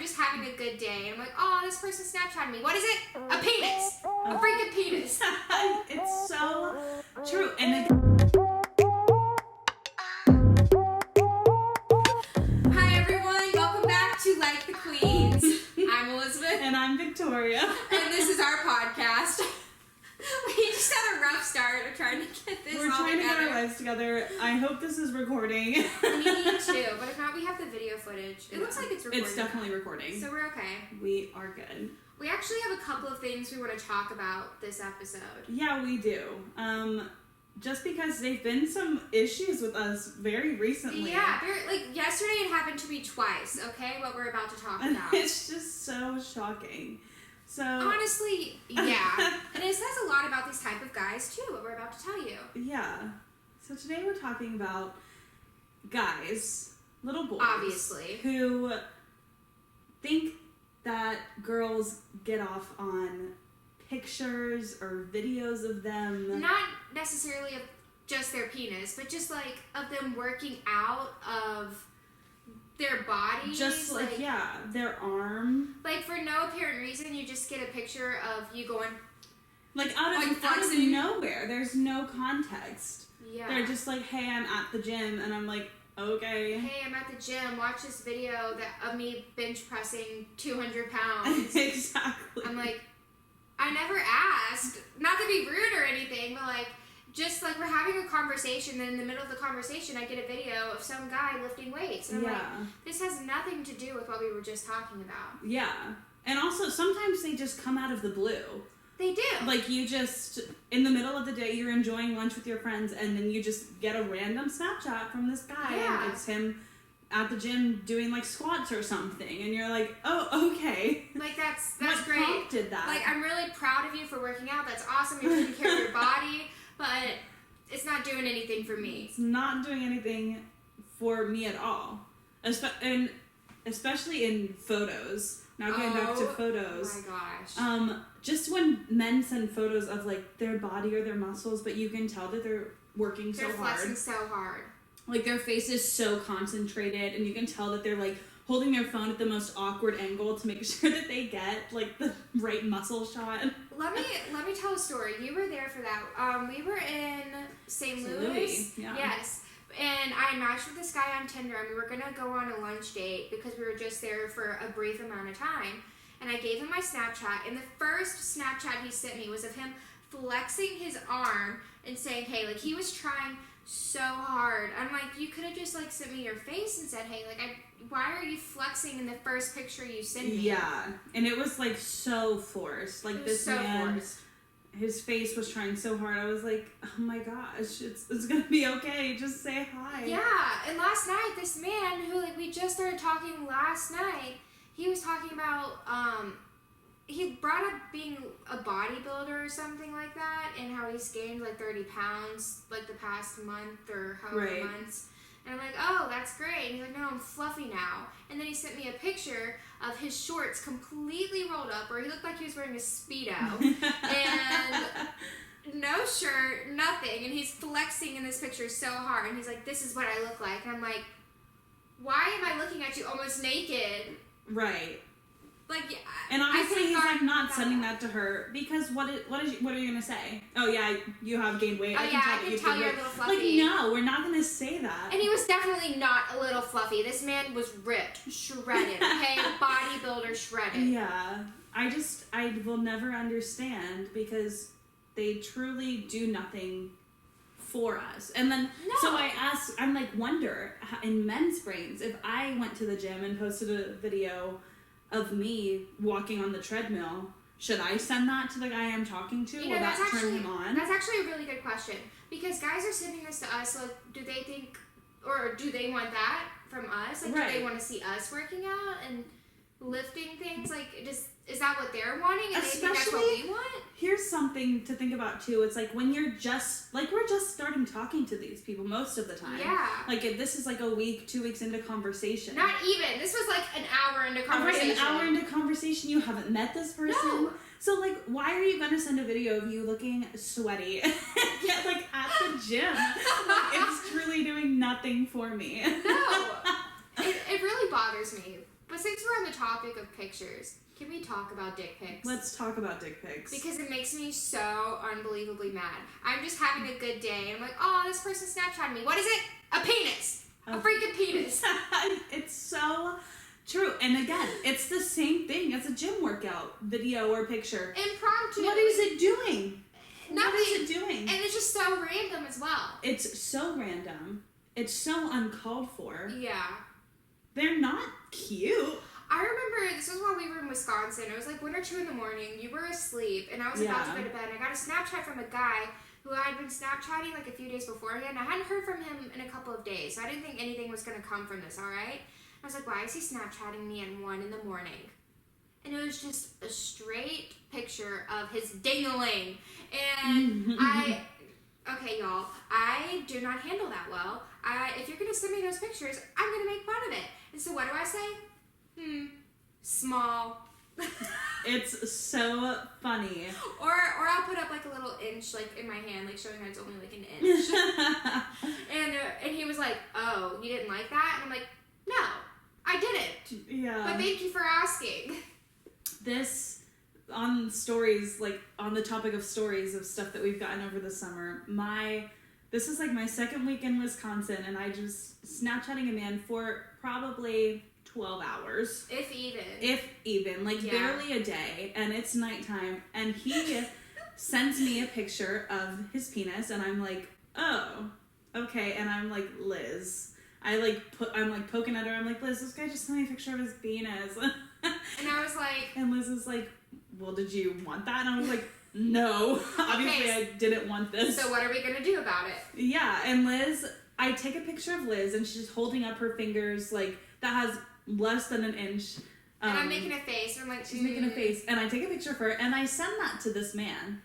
just having a good day, and I'm like, oh, this person Snapchatted me. What is it? A penis. A freaking penis. It's so true. And Hi, everyone. Welcome back to Like the Queens. I'm Elizabeth. And I'm Victoria. And this is our podcast. We just had a rough start of trying to get this We're all trying together. to get our lives together. I hope this is recording. Me too, but if not, we have the video footage. It looks like it's recording. It's definitely recording. So we're okay. We are good. We actually have a couple of things we want to talk about this episode. Yeah, we do. Just because there've been some issues with us very recently. Yeah, like yesterday it happened to me twice, okay, what we're about to talk about. It's just so shocking. So honestly, yeah. And it says a lot about these type of guys too, what we're about to tell you. Yeah. So today we're talking about guys, little boys. Obviously. Who think that girls get off on pictures or videos of them. Not necessarily of just their penis, but just like of them working out of their body. Just like yeah, their arm. Like for no apparent reason, you just get a picture of you going. Like out of nowhere. There's no context. Yeah. They're just like, hey, I'm at the gym, and I'm like, okay. Hey, I'm at the gym. Watch this video of me bench pressing 200 pounds. Exactly. I'm like, I never asked. Not to be rude or anything, but like, just like we're having a conversation, and in the middle of the conversation, I get a video of some guy lifting weights. And I'm like, this has nothing to do with what we were just talking about. Yeah. And also, sometimes they just come out of the blue. They do. Like, you just, in the middle of the day, you're enjoying lunch with your friends, and then you just get a random Snapchat from this guy, and it's him at the gym doing, like, squats or something, and you're like, oh, okay. Like, that's what great. What prompted that? Like, I'm really proud of you for working out. That's awesome. You're taking care of your body, but it's not doing anything for me. It's not doing anything for me at all. And especially in photos. Now getting back to photos. Oh my gosh. Just when men send photos of like their body or their muscles, but you can tell that they're working so hard. They're flexing so hard. Like their face is so concentrated, and you can tell that they're like holding their phone at the most awkward angle to make sure that they get like the right muscle shot. Let me tell a story. You were there for that. We were in St. Louis. Yeah. Yes. And I matched with this guy on Tinder, and we were going to go on a lunch date because we were just there for a brief amount of time. And I gave him my Snapchat, and the first Snapchat he sent me was of him flexing his arm and saying, hey, like, he was trying so hard. I'm like, you could have just, like, sent me your face and said, hey, like, why are you flexing in the first picture you sent me? Yeah, and it was, like, so forced. Like, this man, forced. His face was trying so hard. I was like, oh my gosh, it's gonna be okay. Just say hi. Yeah, and last night, this man who, like, we just started talking last night, he was talking about, he brought up being a bodybuilder or something like that, and how he's gained, like, 30 pounds, like, the past month or however months. And I'm like, oh, that's great. And he's like, no, I'm fluffy now. And then he sent me a picture of his shorts completely rolled up, where he looked like he was wearing a Speedo. And no shirt, nothing. And he's flexing in this picture so hard. And he's like, this is what I look like. And I'm like, why am I looking at you almost naked? Right. Like, yeah. And honestly, he's like not sending that to her because what are you gonna say? Oh yeah, you have gained weight. Oh yeah, I can tell you're a little fluffy. Like no, we're not gonna say that. And he was definitely not a little fluffy. This man was ripped, shredded. Okay, bodybuilder shredded. Yeah, I will never understand because they truly do nothing for us. And then so I'm like wonder in men's brains if I went to the gym and posted a video of me walking on the treadmill, should I send that to the guy I'm talking to? Will that turn him on? That's actually a really good question. Because guys are sending this to us, like, do they think, or do they want that from us? Like, do they want to see us working out and lifting things? Like, is that what they're wanting? And they think that's what we want? Here's something to think about, too. It's like when you're just, like, we're just starting talking to these people most of the time. Yeah. Like, if this is like a week, 2 weeks into conversation. Not even. This was like an hour into conversation. Right, an hour into conversation, you haven't met this person. No. So, like, why are you going to send a video of you looking sweaty like, at the gym? Like, it's truly doing nothing for me. No. It really bothers me. But since we're on the topic of pictures, can we talk about dick pics? Let's talk about dick pics. Because it makes me so unbelievably mad. I'm just having a good day, and I'm like, oh, this person Snapchatted me. What is it? A penis! A freaking penis! It's so true. And again, it's the same thing as a gym workout video or picture. Impromptu. What is it doing? Nothing. What is it doing? And it's just so random as well. It's so random. It's so uncalled for. Yeah. They're not cute. I remember, this was while we were in Wisconsin. It was like 1 or 2 in the morning. You were asleep, and I was about to go to bed. I got a Snapchat from a guy who I had been Snapchatting like a few days beforehand. I hadn't heard from him in a couple of days, so I didn't think anything was going to come from this, alright? I was like, why is he Snapchatting me at 1 in the morning? And it was just a straight picture of his ding-a-ling. And okay, y'all, I do not handle that well. If you're going to send me those pictures, I'm going to make fun of it. And so what do I say? Small. It's so funny. Or I'll put up like a little inch like in my hand, like showing that it's only like an inch. And he was like, oh, you didn't like that? And I'm like, no, I didn't. Yeah. But thank you for asking. This, on stories, like on the topic of stories of stuff that we've gotten over the summer, this is like my second week in Wisconsin, and I just Snapchatting a man for probably 12 hours. If even. Like barely a day, and it's nighttime, and he sends me a picture of his penis, and I'm like, oh, okay, and I'm like, Liz. I'm like poking at her, I'm like, Liz, this guy just sent me a picture of his penis. And I was like... And Liz is like, well, did you want that? And I was like, no. Obviously, I didn't want this. So what are we going to do about it? Yeah, and Liz, I take a picture of Liz, and she's holding up her fingers, like, that has less than an inch. And I'm making a face, and I'm like... She's making a face, and I take a picture of her, and I send that to this man.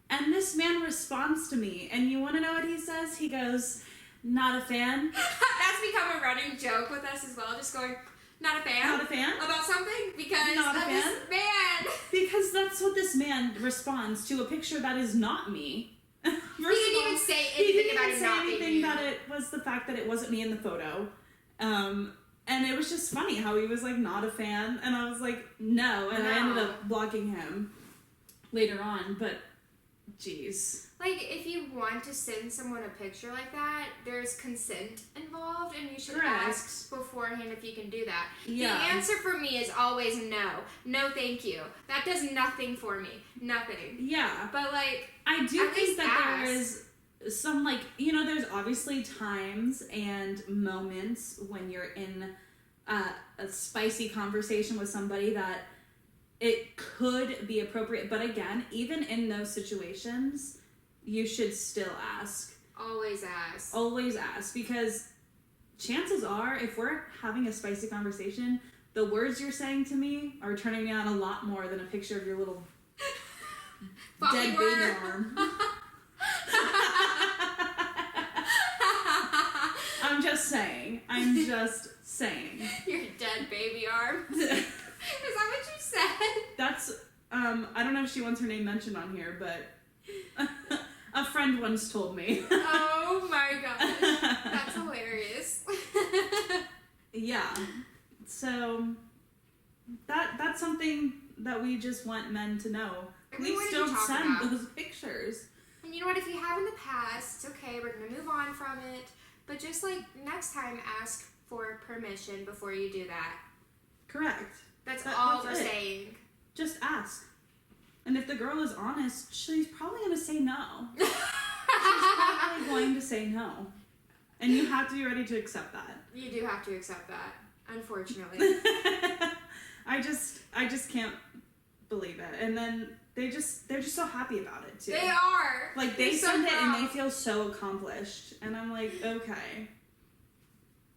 And this man responds to me, and you want to know what he says? He goes, not a fan. That's become a running joke with us as well, just going... Not a fan? Not a fan? About something? Because not a of fan? this man. Because that's what this man responds to, a picture that is not me. He didn't even say anything about it not being you. That it was the fact that it wasn't me in the photo. And it was just funny how he was like, not a fan. And I was like, no. And I ended up blocking him later on. But, jeez. Like, if you want to send someone a picture like that, there's consent involved, and you should ask beforehand if you can do that. Yeah. The answer for me is always no. No, thank you. That does nothing for me. Nothing. Yeah. But, like, I do think that there is some, like, you know, there's obviously times and moments when you're in a spicy conversation with somebody that it could be appropriate. But again, even in those situations... You should still ask. Always ask. Always ask, because chances are, if we're having a spicy conversation, the words you're saying to me are turning me on a lot more than a picture of your little dead baby arm. I'm just saying. Your dead baby arm. Is that what you said? That's, I don't know if she wants her name mentioned on here, but... A friend once told me. Oh my gosh. That's hilarious. Yeah. So that's something that we just want men to know. Please don't send those pictures. And you know what, if you have in the past, it's okay, we're gonna move on from it. But just like next time, ask for permission before you do that. Correct. That's all we're saying. Just ask. And if the girl is honest, she's probably going to say no. She's probably going to say no. And you have to be ready to accept that. You do have to accept that, unfortunately. I just can't believe it. And then they're just so happy about it too. They are. Like they send it and they feel so accomplished. And I'm like, okay.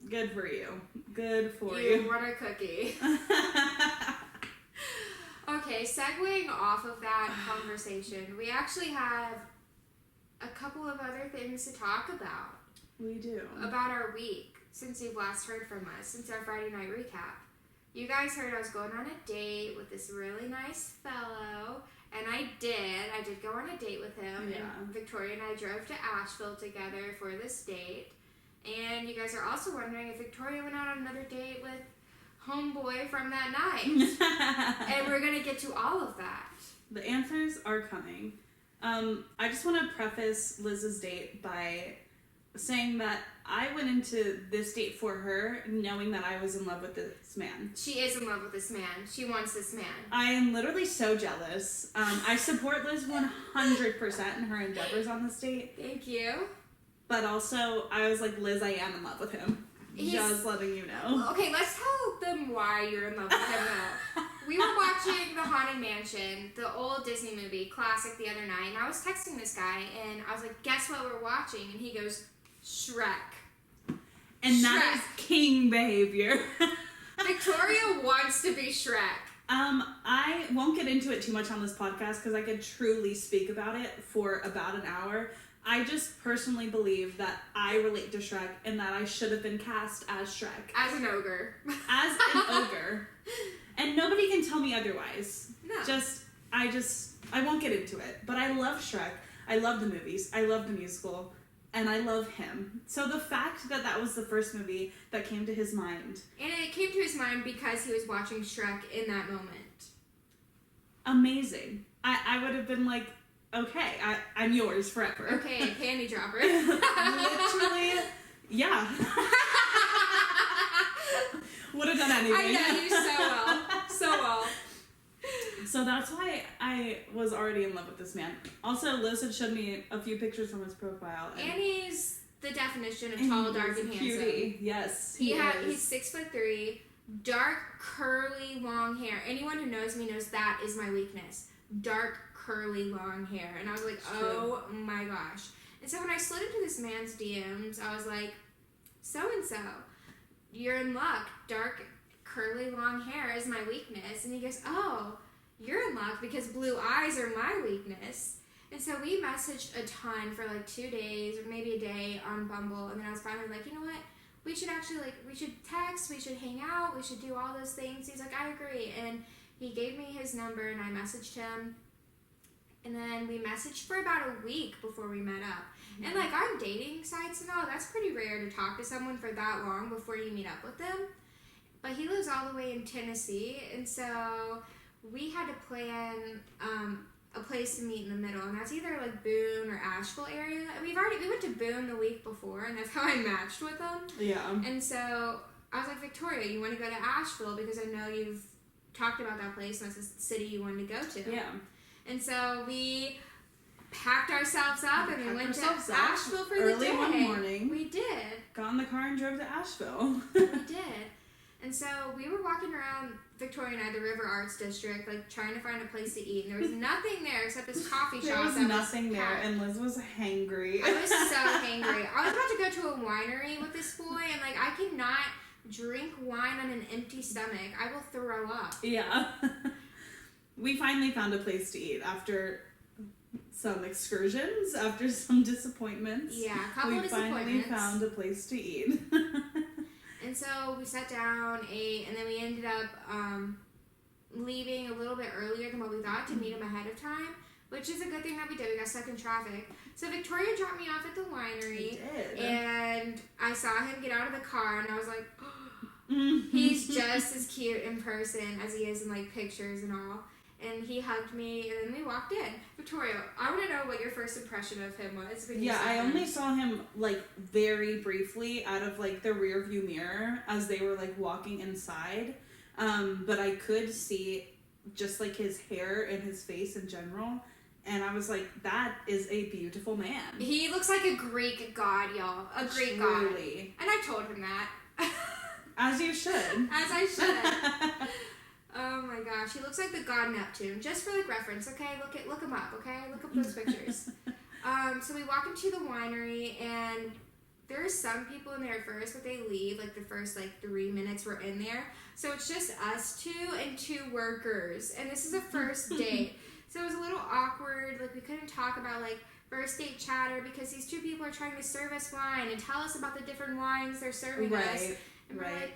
Good for you. Good for you. You want a cookie. Okay, segueing off of that conversation, we actually have a couple of other things to talk about. We do. About our week, since you've last heard from us, since our Friday night recap. You guys heard I was going on a date with this really nice fellow, and I did go on a date with him, yeah. And Victoria and I drove to Asheville together for this date. And you guys are also wondering if Victoria went out on another date with homeboy from that night. And we're going to get to all of that. The answers are coming. I just want to preface Liz's date by saying that I went into this date for her knowing that I was in love with this man. She is in love with this man. She wants this man. I am literally so jealous. I support Liz 100% in her endeavors on this date. Thank you. But also, I was like, Liz, I am in love with him. Just letting you know. Okay, let's tell them why you're in love with him, though. We were watching The Haunted Mansion, the old Disney movie, classic, the other night, and I was texting this guy, and I was like, guess what we're watching? And he goes, Shrek. And that is king behavior. Victoria wants to be Shrek. I won't get into it too much on this podcast because I could truly speak about it for about an hour. I just personally believe that I relate to Shrek and that I should have been cast as Shrek. As an ogre. As an ogre. And nobody can tell me otherwise. No. I won't get into it. But I love Shrek. I love the movies. I love the musical. And I love him. So the fact that that was the first movie that came to his mind. And it came to his mind because he was watching Shrek in that moment. Amazing. I would have been like, okay, I'm yours forever. Okay, candy dropper. Literally, yeah. Would have done anything. I know you so well. So well. So that's why I was already in love with this man. Also, Liz had showed me a few pictures from his profile. And he's the definition of tall, dark, and handsome. Cutie. Yes, he's 6'3", dark, curly, long hair. Anyone who knows me knows that is my weakness. Dark, curly, long hair. And I was like, oh my gosh. And so when I slid into this man's DMs, I was like, so-and-so, you're in luck. Dark, curly, long hair is my weakness. And he goes, oh, you're in luck because blue eyes are my weakness. And so we messaged a ton for like 2 days or maybe a day on Bumble. And then I was finally like, you know what? We should actually we should text, we should hang out, we should do all those things. He's like, I agree. And he gave me his number and I messaged him. And then we messaged for about a week before we met up. Mm-hmm. And like on dating sites and all, that's pretty rare to talk to someone for that long before you meet up with them. But he lives all the way in Tennessee, and so we had to plan a place to meet in the middle, and that's either like Boone or Asheville area. We went to Boone the week before, and that's how I matched with him. Yeah. And so I was like, Victoria, you want to go to Asheville because I know you've talked about that place, and that's the city you wanted to go to. Yeah. And so we packed ourselves up and we went to Asheville for the day. Early one morning. We did. Got in the car and drove to Asheville. We did. And so we were walking around Victoria and I, the River Arts District, like trying to find a place to eat. And there was nothing there except this coffee shop. There was nothing there, and Liz was hangry. I was so hangry. I was about to go to a winery with this boy, and like I cannot drink wine on an empty stomach. I will throw up. Yeah. We finally found a place to eat after some excursions, after some disappointments. Yeah, a couple of disappointments. We finally found a place to eat. And so we sat down, ate, and then we ended up leaving a little bit earlier than what we thought to meet him ahead of time, which is a good thing that we did. We got stuck in traffic. So Victoria dropped me off at the winery, and I saw him get out of the car, and I was like, oh, he's just as cute in person as he is in like pictures and all. And he hugged me, and then we walked in. Victoria, I want to know what your first impression of him was. When you saw him. Only saw him, like, very briefly out of, like, the rear view mirror as they were, like, walking inside. But I could see just, like, his hair and his face in general. And I was like, that is a beautiful man. He looks like a Greek god, y'all. A Greek god. And I told him that. As you should. As I should. Oh my gosh, he looks like the god Neptune. Just for like reference, okay? Look him up, okay? Look up those pictures. So we walk into the winery, and there's some people in there at first, but they leave like the first like 3 minutes we're in there. So it's just us two and 2 workers, and this is a first date. So it was a little awkward. Like we couldn't talk about like first date chatter because these 2 people are trying to serve us wine and tell us about the different wines they're serving us. And we're like,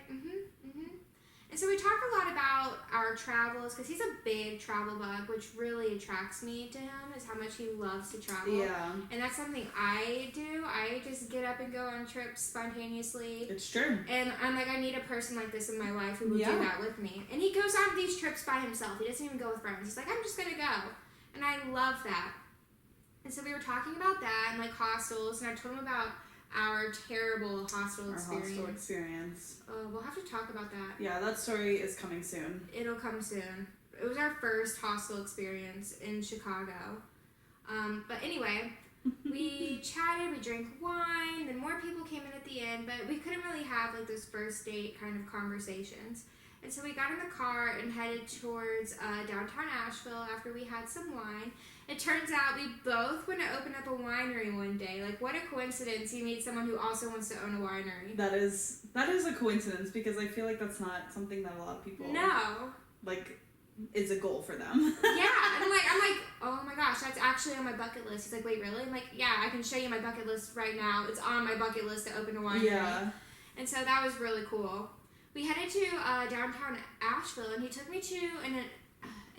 And so we talked a lot about our our travels, because he's a big travel bug, which really attracts me to him, is how much he loves to travel. Yeah. And that's something I do. I just get up and go on trips spontaneously. It's true. And I'm like, I need a person like this in my life who will do that with me. And he goes on these trips by himself. He doesn't even go with friends. He's like, I'm just going to go. And I love that. And so we were talking about that and like hostels, and I told him about our terrible hostel experience. Oh, we'll have to talk about that. Yeah, that story is coming soon. It'll come soon. It was our first hostel experience in Chicago. But anyway, we chatted, we drank wine, then more people came in at the end, but we couldn't really have like those first date kind of conversations. And so we got in the car and headed towards downtown Asheville after we had some wine. It turns out we both want to open up a winery one day. Like, what a coincidence you meet someone who also wants to own a winery. That is a coincidence, because I feel like that's not something that a lot of people like is a goal for them. Yeah, and I'm like, oh my gosh, that's actually on my bucket list. He's like, wait, really? I'm like, yeah, I can show you my bucket list right now. It's on my bucket list to open a winery. Yeah. And so that was really cool. We headed to downtown Asheville, and he took me to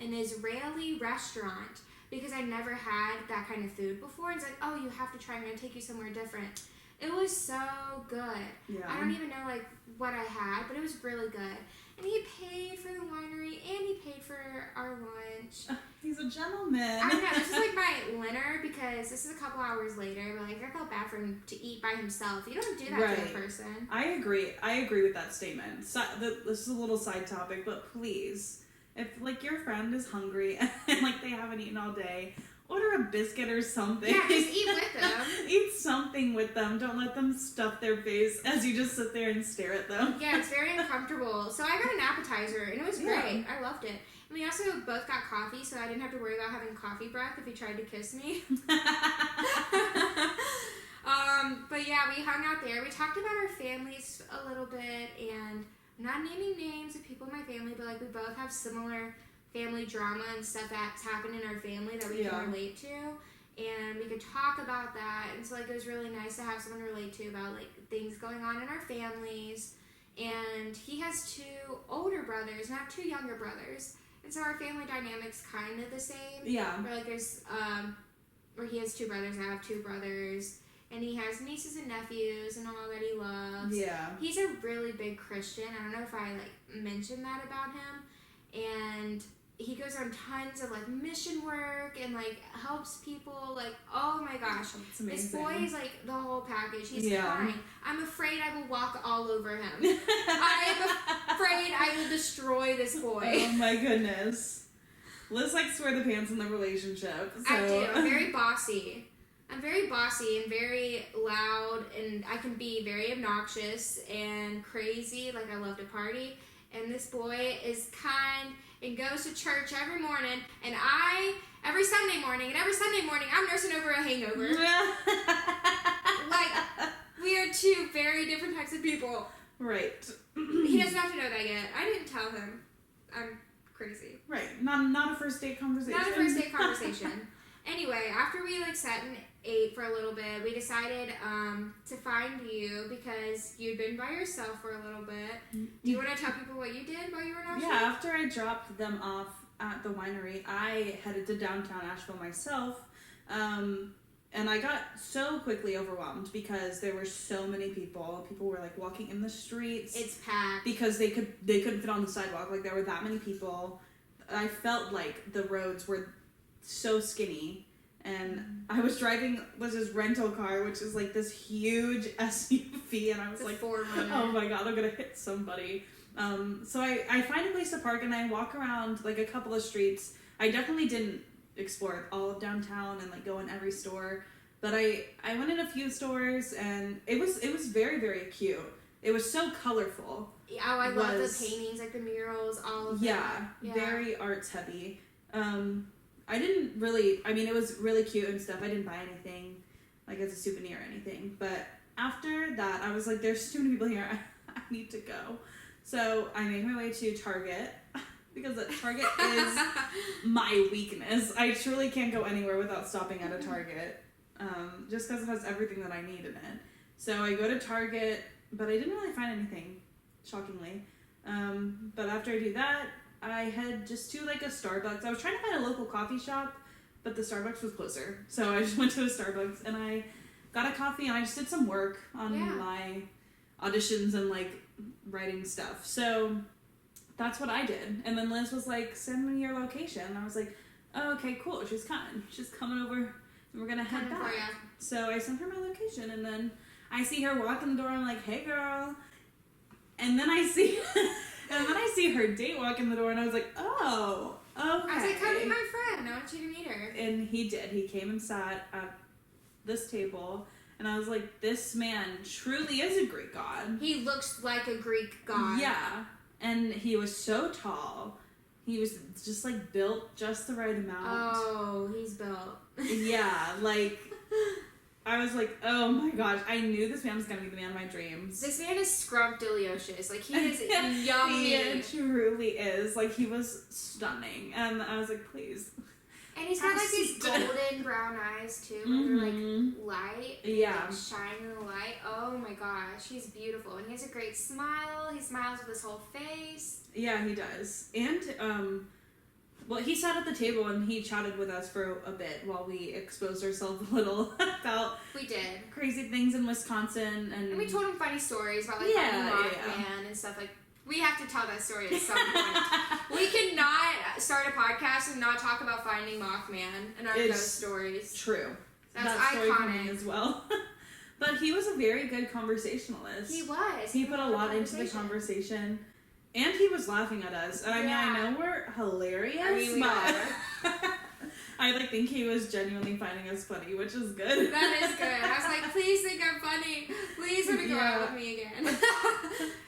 an Israeli restaurant, because I never had that kind of food before. He's like, oh, you have to try. I'm going to take you somewhere different. It was so good. Yeah. I don't even know like what I had, but it was really good. And he paid for the winery, and he paid for our lunch. He's a gentleman. I know. This is like my dinner, because this is a couple hours later. But like, I felt bad for him to eat by himself. You don't do that to a person. I agree with that statement. This is a little side topic, but please, if like your friend is hungry and like they haven't eaten all day, order a biscuit or something. Yeah, just eat with them. Eat something with them. Don't let them stuff their face as you just sit there and stare at them. Yeah, it's very uncomfortable. So I got an appetizer, and it was great. I loved it. And we also both got coffee, so I didn't have to worry about having coffee breath if he tried to kiss me. But yeah, we hung out there. We talked about our families a little bit, and I'm not naming names of people in my family, but like we both have similar family drama and stuff that's happened in our family that we can relate to, and we could talk about that. And so like it was really nice to have someone to relate to about like things going on in our families. And he has 2 older brothers, not 2 younger brothers, and so our family dynamic's kind of the same. Yeah. Where like there's where he has 2 brothers, I have 2 brothers, and he has nieces and nephews and all that he loves. Yeah. He's a really big Christian. I don't know if I like mentioned that about him. And he goes on tons of like mission work and like helps people. Like, oh my gosh, that's amazing. This boy is like the whole package. He's kind. I'm afraid I will walk all over him. I'm afraid I will destroy this boy. Oh my goodness. Liz likes to wear the pants in the relationship. So. I do. I'm very bossy. I'm very bossy and very loud, and I can be very obnoxious and crazy. Like, I love to party. And this boy is kind and goes to church every morning, and every Sunday morning, I'm nursing over a hangover. Like, we are 2 very different types of people. Right. He doesn't have to know that yet. I didn't tell him. I'm crazy. Right. Not a first date conversation. Not a first date conversation. Anyway, after we like sat and ate for a little bit, we decided to find you because you'd been by yourself for a little bit. Do you want to tell people what you did while you were in Asheville? Yeah, after I dropped them off at the winery, I headed to downtown Asheville myself, and I got so quickly overwhelmed because there were so many people. People were like walking in the streets. It's packed because they couldn't fit on the sidewalk. Like, there were that many people. I felt like the roads were so skinny, and I was driving Liz's rental car, which is like this huge SUV, and I was like, oh my god, I'm gonna hit somebody. So I find a place to park, and I walk around like a couple of streets. I definitely didn't explore all of downtown and like go in every store, but I went in a few stores, and it was very, very cute. It was so colorful. Yeah, I love the paintings, like the murals, all of that. Yeah, very arts heavy. It was really cute and stuff. I didn't buy anything, like, as a souvenir or anything. But after that, I was like, there's too many people here. I need to go. So I made my way to Target, because Target is my weakness. I truly can't go anywhere without stopping at a Target, just because it has everything that I need in it. So I go to Target, but I didn't really find anything, shockingly. But after I do that, I head just to like a Starbucks. I was trying to find a local coffee shop, but the Starbucks was closer. So I just went to a Starbucks and I got a coffee and I just did some work on my auditions and like writing stuff. So that's what I did. And then Liz was like, send me your location. And I was like, oh, okay, cool. She's coming. She's coming over and we're going to head back. So I sent her my location and then I see her walk in the door. I'm like, hey, girl. And then I see her date walk in the door and I was like, oh, okay. I was like, come meet my friend. I want you to meet her. And he did. He came and sat at this table. And I was like, this man truly is a Greek god. He looks like a Greek god. Yeah. And he was so tall. He was just like built just the right amount. Oh, he's built. Yeah, like I was like, oh my gosh, I knew this man was gonna be the man of my dreams. This man is scrumptious. Like he is yummy. He truly is. Like he was stunning. And I was like, please. And he's got like these golden brown eyes too. They're like light. Yeah. Like, shine in the light. Oh my gosh, he's beautiful. And he has a great smile. He smiles with his whole face. Yeah, he does. And well, he sat at the table and he chatted with us for a bit while we exposed ourselves a little about crazy things in Wisconsin. And we told him funny stories about like finding Mothman and stuff like. We have to tell that story at some point. We cannot start a podcast and not talk about finding Mothman and our ghost stories. True. That's iconic as well. But he was a very good conversationalist. He was. He put a lot into the conversation. And he was laughing at us. And I mean, I know we're hilarious. I mean, we are. I like think he was genuinely finding us funny, which is good. That is good. I was like, please think I'm funny. Please want to go out with me again.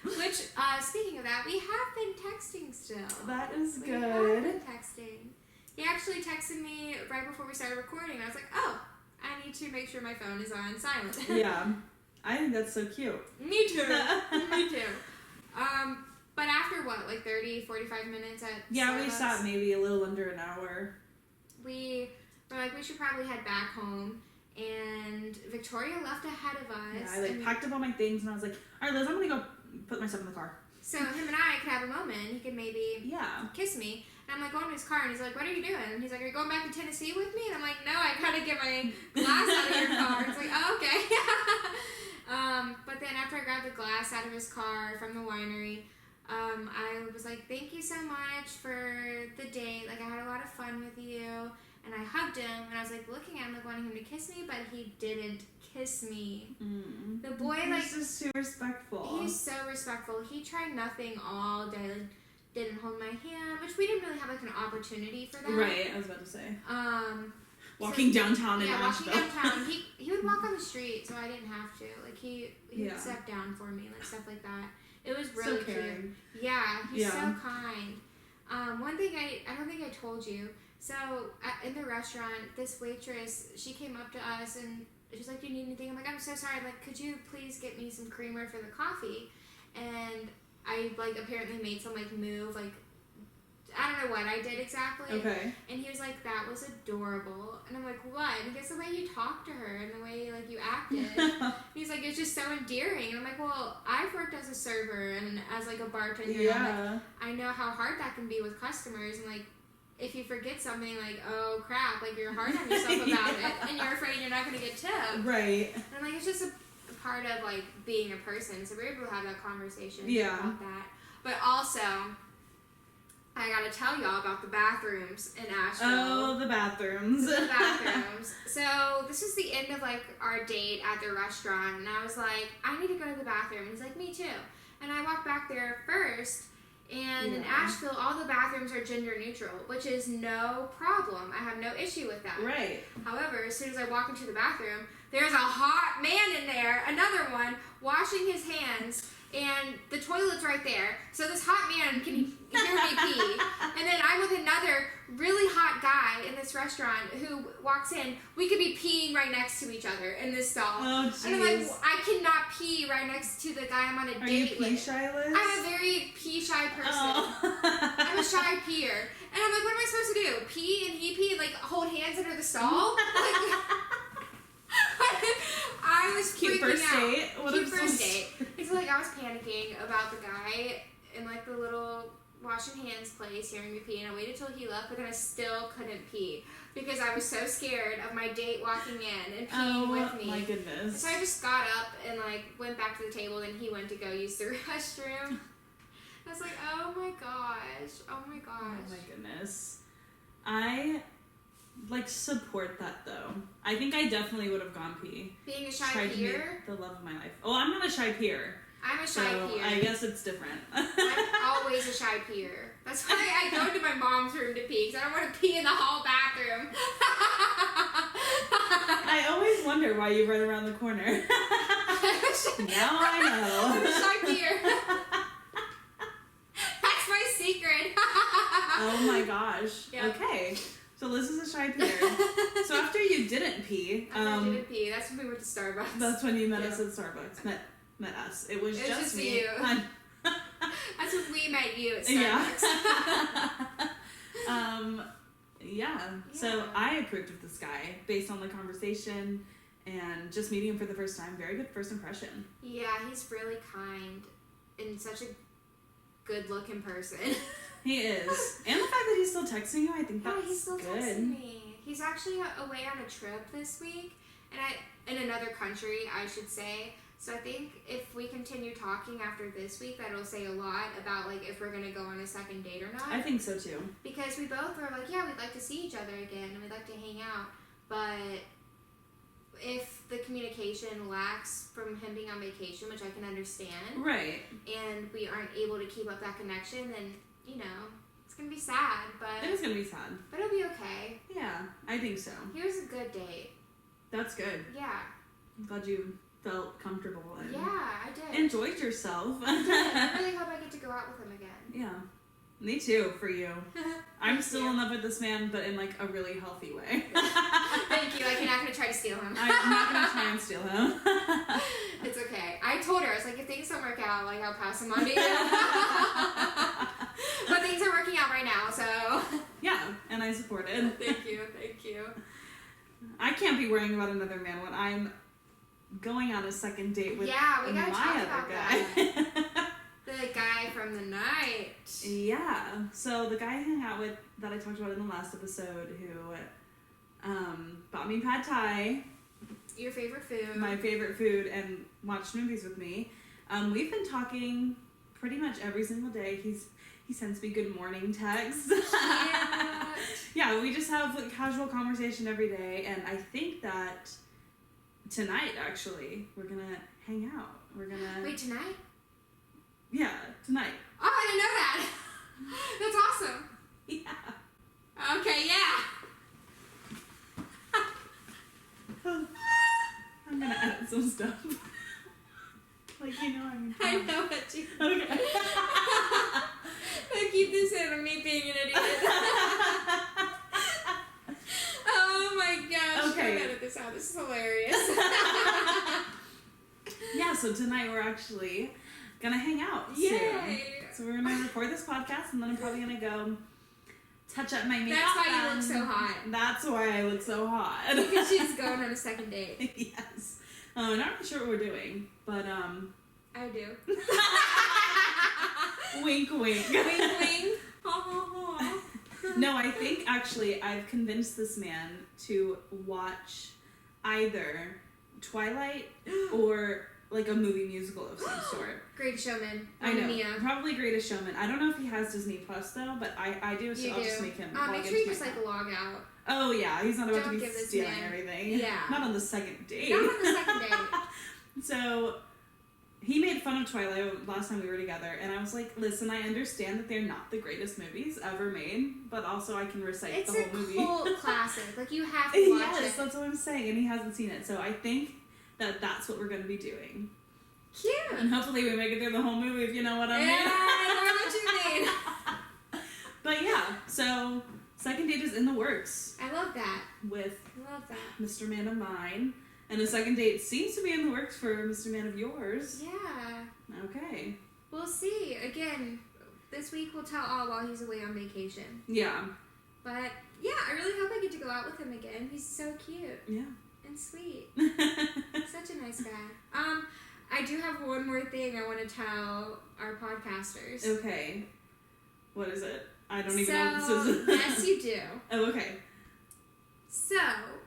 Which, speaking of that, we have been texting still. That is good. We have been texting. He actually texted me right before we started recording. I was like, oh, I need to make sure my phone is on silent. Yeah. I think that's so cute. Me too. Me too. But after what, like 30, 45 minutes at Starbucks? We sat maybe a little under an hour. We were like, we should probably head back home. And Victoria left ahead of us. Yeah, I packed up all my things and I was like, all right, Liz, I'm going to go put my stuff in the car. So him and I could have a moment. He could maybe kiss me. And I'm like going to his car and he's like, what are you doing? And he's like, are you going back to Tennessee with me? And I'm like, no, I gotta get my glass out of your car. It's like, oh, okay. But then after I grabbed the glass out of his car from the winery, I was like, thank you so much for the date. Like, I had a lot of fun with you. And I hugged him, and I was like looking at him, like wanting him to kiss me, but he didn't kiss me. The boy, he's just too respectful. He's so respectful. He tried nothing all day. Like, didn't hold my hand, which we didn't really have like an opportunity for that. Right, I was about to say. Walking downtown in Asheville. Walking downtown. He would walk on the street, so I didn't have to. Like he would step down for me, like stuff like that. It was really cute. Yeah, he's so kind. One thing I don't think I told you. So in the restaurant, this waitress, she came up to us and she's like, "Do you need anything?" I'm like, "I'm so sorry. Like, could you please get me some creamer for the coffee?" And I like apparently made some like move, like I don't know what I did exactly. Okay. And he was like, "That was adorable." And I'm like, "What?" And he goes, "The way you talked to her and the way like you acted." He's like, "It's just so endearing." And I'm like, "Well, I've worked as a server and as like a bartender. Yeah. Like, I know how hard that can be with customers and like." If you forget something, like, oh crap, like you're hard on yourself about it, and you're afraid you're not going to get tipped. Right. And like, it's just a part of like being a person, so we're able to have that conversation about that. But also, I got to tell y'all about the bathrooms in Asheville. Oh, the bathrooms. The bathrooms. So this is the end of like our date at the restaurant, and I was like, I need to go to the bathroom. And he's like, me too. And I walked back there first. And in Asheville, all the bathrooms are gender neutral, which is no problem. I have no issue with that. Right. However, as soon as I walk into the bathroom, there's a hot man in there, another one, washing his hands, and the toilet's right there. So this hot man can hear me pee. And then I'm with another really hot guy in this restaurant who walks in. We could be peeing right next to each other in this stall. Oh, jeez. And I'm like, I cannot pee right next to the guy I'm on a date with. Are you pee-shy, Liz? I'm a very pee-shy person. Oh. I'm a shy peer. And I'm like, what am I supposed to do? Pee and he pee and like hold hands under the stall? I was Cute freaking first out. Date. What Cute first date. It's like I was panicking about the guy in like the little washing hands place, hearing me pee, and I waited till he left, but then I still couldn't pee because I was so scared of my date walking in and peeing with me. Oh my goodness. So I just got up and like went back to the table, and he went to go use the restroom. I was like, oh my gosh. Oh my goodness. I like support that though. I think I definitely would have gone pee. Being a shy peer? The love of my life. Oh, I'm not a shy peer. I'm a shy peer. I guess it's different. I'm always a shy peer. That's why I go to my mom's room to pee, because I don't want to pee in the hall bathroom. I always wonder why you run around the corner. Now I know. I'm a shy peer. That's my secret. Oh my gosh. Yep. Okay. So Liz is a shy peer. So after you didn't pee. I didn't pee. That's when we went to Starbucks. That's when you met us at Starbucks. Met us. It was just me. You. That's when we met you at Starbucks. Yeah. So I approved of this guy based on the conversation and just meeting him for the first time. Very good first impression. Yeah, he's really kind and such a good-looking person. He is. And the fact that he's still texting you, I think that's good. Yeah, he's still texting me. He's actually away on a trip this week, and in another country, I should say. So I think if we continue talking after this week, that'll say a lot about like if we're gonna go on a second date or not. I think so too. Because we both are like, yeah, we'd like to see each other again and we'd like to hang out. But if the communication lacks from him being on vacation, which I can understand, right, and we aren't able to keep up that connection, then it's gonna be sad. But it is gonna be sad. But it'll be okay. Yeah, I think so. He was a good date. That's good. Yeah. I'm glad you felt comfortable and I did. enjoyed yourself. I did. I really hope I get to go out with him again. Yeah. Me too, for you. I'm still you. in love with this man, but in like a really healthy way. Thank you. Like, you're not going to try to steal him. I'm not going to try and steal him. It's okay. I told her, I was like, if things don't work out, like, I'll pass him on to you. But things are working out right now, so. Yeah, and I support it. Thank you. Thank you. I can't be worrying about another man when I'm going on a second date with we gotta my talk other about guy. That. The guy from the night. Yeah. So the guy I hung out with that I talked about in the last episode who bought me pad thai. Your favorite food. My favorite food, and watched movies with me. We've been talking pretty much every single day. He sends me good morning texts. Yeah, we just have like casual conversation every day, and I think that tonight actually we're gonna hang out. We're gonna Wait, tonight? Yeah, tonight. Oh, I didn't know that. That's awesome. Yeah. Okay, yeah. I'm gonna edit some stuff. Like, I'm I know what you Okay. I keep this in of me being an idiot. Oh my gosh. Okay. I'm gonna edit this out. This is hilarious. Yeah, so tonight we're actually gonna hang out soon. Yay. So we're gonna record this podcast, and then I'm probably gonna go touch up my makeup. That's why you look so hot. That's why I look so hot. Because she's going on a second date. Yes. I'm not really sure what we're doing, but I do. wink, wink. Wink, wink. No, I think actually I've convinced this man to watch either Twilight or like a movie musical of some sort. Great Showman. I know. Mia. Probably Greatest Showman. I don't know if he has Disney Plus though, but I do, so I'll just make him. Make sure you just like log out. Oh yeah, he's not about Don't to be give this stealing man- everything. Yeah. Not on the second date. Not on the second date. So he made fun of Twilight last time we were together, and I was like, listen, I understand that they're not the greatest movies ever made, but also I can recite the whole movie. It's a cult classic. Like, you have to watch Yes, it. that's what I'm saying, and he hasn't seen it, so I think that that's what we're going to be doing. Cute. And hopefully we make it through the whole movie, if you know what I mean. Yeah, I know what you mean. But yeah, so second date is in the works I love that. with I love that. Mr. Man of mine. And the second date seems to be in the works for Mr. Man of yours. Yeah. Okay. We'll see. Again, this week we'll tell all while he's away on vacation. Yeah. But yeah, I really hope I get to go out with him again. He's so cute. Yeah. And sweet. Such a nice guy. I do have one more thing I want to tell our podcasters. Okay. What is it? I don't even know what this is. Yes, you do. Oh, okay. So,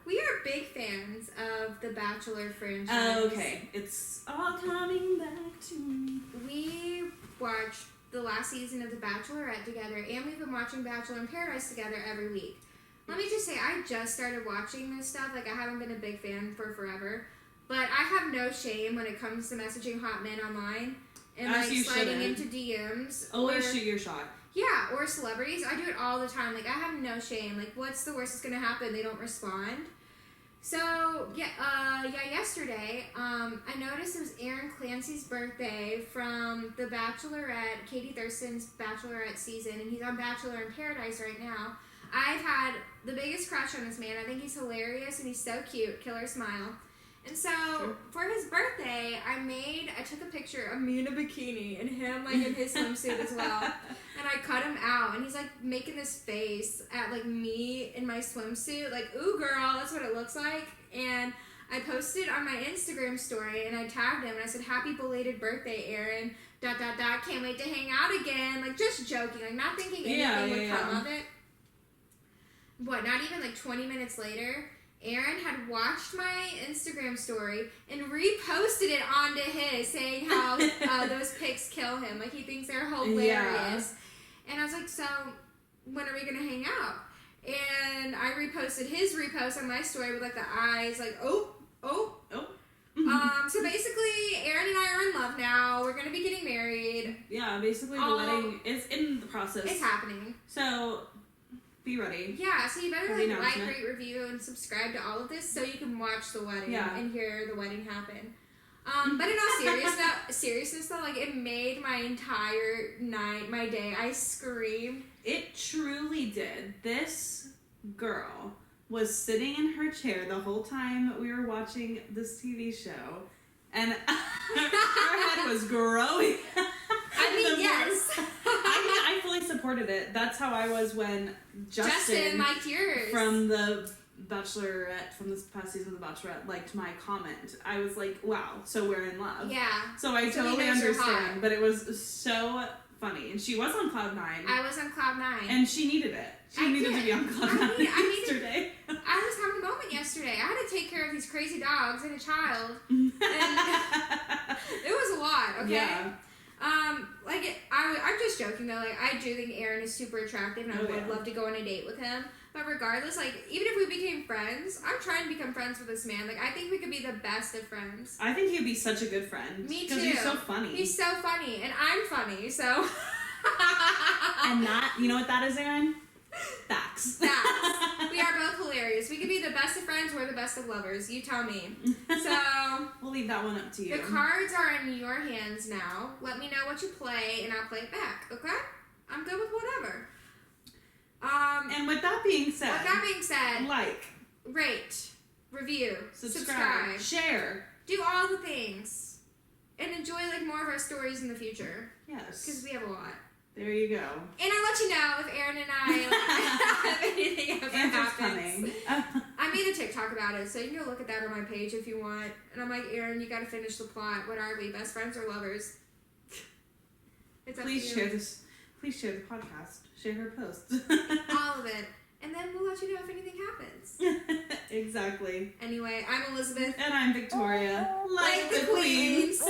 we are big fans of the Bachelor franchise. Oh, okay. It's all coming back to me. We watched the last season of The Bachelorette together, and we've been watching Bachelor in Paradise together every week. Let me just say, I just started watching this stuff. Like, I haven't been a big fan for forever. But I have no shame when it comes to messaging hot men online and, like, sliding into DMs. Always shoot your shot. Yeah, or celebrities. I do it all the time. Like, I have no shame. Like, what's the worst that's going to happen? They don't respond. So, yesterday, I noticed it was Aaron Clancy's birthday from The Bachelorette, Katie Thurston's Bachelorette season, and he's on Bachelor in Paradise right now. I've had the biggest crush on this man. I think he's hilarious, and he's so cute. Killer smile. And so, for his birthday, I took a picture of me in a bikini, and him, like, in his swimsuit as well. And I cut him out, and he's, like, making this face at, like, me in my swimsuit. Like, ooh, girl, that's what it looks like. And I posted on my Instagram story, and I tagged him, and I said, happy belated birthday, Aaron, ... can't wait to hang out again. Like, just joking, like, not thinking anything would come of it. What, not even, like, 20 minutes later, Aaron had watched my Instagram story and reposted it onto his, saying how those pics kill him. Like, he thinks they're hilarious. Yeah. And I was like, so, when are we going to hang out? And I reposted his repost on my story with, like, the eyes, like, oh. So basically, Aaron and I are in love now. We're going to be getting married. Yeah, basically the wedding is in the process. It's happening. So, be ready. Yeah, so you better like, rate, review, and subscribe to all of this so you can watch the wedding and hear the wedding happen. But in all seriousness though, like, it made my entire night, my day. I screamed. It truly did. This girl was sitting in her chair the whole time we were watching this TV show, and her head was growing. I mean, yes. I fully supported it. That's how I was when Justin liked yours from the Bachelorette, from this past season of The Bachelorette, liked my comment. I was like, wow, so we're in love. Yeah. So I totally understand, but it was so funny. And she was on Cloud 9. I was on Cloud 9. And she needed it. She needed to be on Cloud 9 yesterday. I was having a moment yesterday. I had to take care of these crazy dogs and a child. And it was a lot, okay? Yeah. I'm just joking though. Like, I do think Aaron is super attractive, and I would love to go on a date with him. But regardless, like, even if we became friends, I'm trying to become friends with this man. Like, I think we could be the best of friends. I think he'd be such a good friend. Me too. Because he's so funny. He's so funny, and I'm funny, so. And that, you know what that is, Aaron? Facts. Facts. We are both hilarious. We could be the best of friends. We're the best of lovers. You tell me. So we'll leave that one up to you. The cards are in your hands now. Let me know what you play, and I'll play it back. Okay? I'm good with whatever. And with that being said, like, rate, review, subscribe, share, do all the things, and enjoy like more of our stories in the future. Yes, because we have a lot. There you go. And I'll let you know if Aaron and I have anything ever happens. I made a TikTok about it, so you can go look at that on my page if you want. And I'm like, Aaron, you got to finish the plot. What are we, best friends or lovers? It's up to you. Please share the podcast. Share her posts. All of it. And then we'll let you know if anything happens. Exactly. Anyway, I'm Elizabeth. And I'm Victoria. Like the Queens.